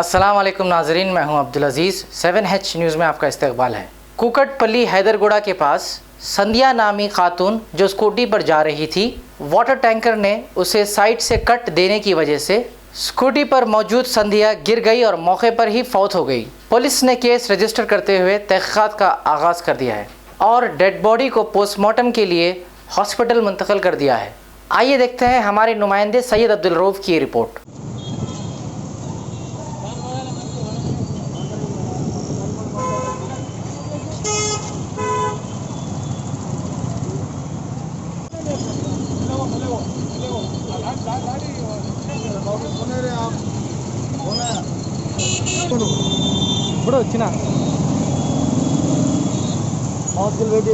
अस्सलाम वालेकुम नाजरीन, मैं हूं अब्दुल अजीज़। 7H न्यूज़ में आपका इस्तकबाल है। कुकटपल्ली हैदरगुड़ा के पास संध्या नामी खातून जो स्कूटी पर जा रही थी, वाटर टैंकर ने उसे साइड से कट देने की वजह से स्कूटी पर मौजूद संध्या गिर गई और मौके पर ही फौत हो गई। पुलिस ने केस रजिस्टर करते हुए तहक़ीक़ात का आगाज़ कर दिया है और डेड बॉडी को पोस्टमार्टम के लिए हॉस्पिटल मुंतकिल कर दिया है। आइए देखते हैं हमारे नुमाइंदे सैयद अब्दुल रऊफ़ की रिपोर्ट। ఇప్పుడు వచ్చిన హాస్టల్ వెయిట్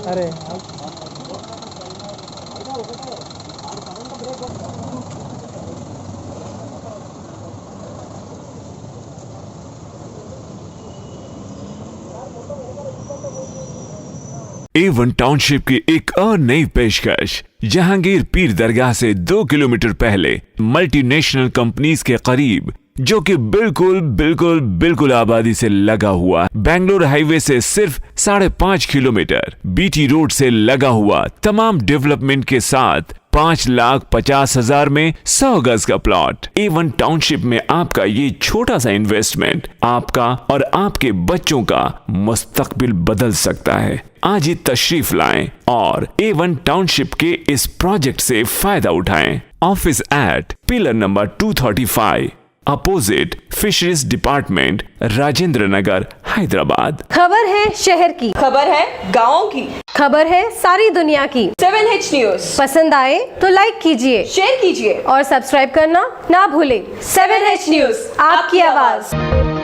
अरे A1 टाउनशिप की एक और नई पेशकश। जहांगीर पीर दरगाह से 2 किलोमीटर पहले मल्टीनेशनल कंपनीज के करीब, जो कि बिल्कुल आबादी से लगा हुआ, बेंगलोर हाईवे से सिर्फ 5.5 किलोमीटर, बीटी रोड से लगा हुआ, तमाम डेवलपमेंट के साथ 5,50,000 में 100 गज का प्लॉट। A1 टाउनशिप में आपका ये छोटा सा इन्वेस्टमेंट आपका और आपके बच्चों का मुस्तकबिल बदल सकता है। आज ही तशरीफ लाएं और A1 टाउनशिप के इस प्रोजेक्ट से फायदा उठाएं। Office at pillar number 235 opposite fisheries department, Rajendra Nagar, Hyderabad. खबर है शहर की, खबर है गाँव की, खबर है सारी दुनिया की। 7H न्यूज़ पसंद आए तो लाइक कीजिए, शेयर कीजिए और सब्सक्राइब करना ना भूलें। 7H न्यूज़, आपकी आवाज।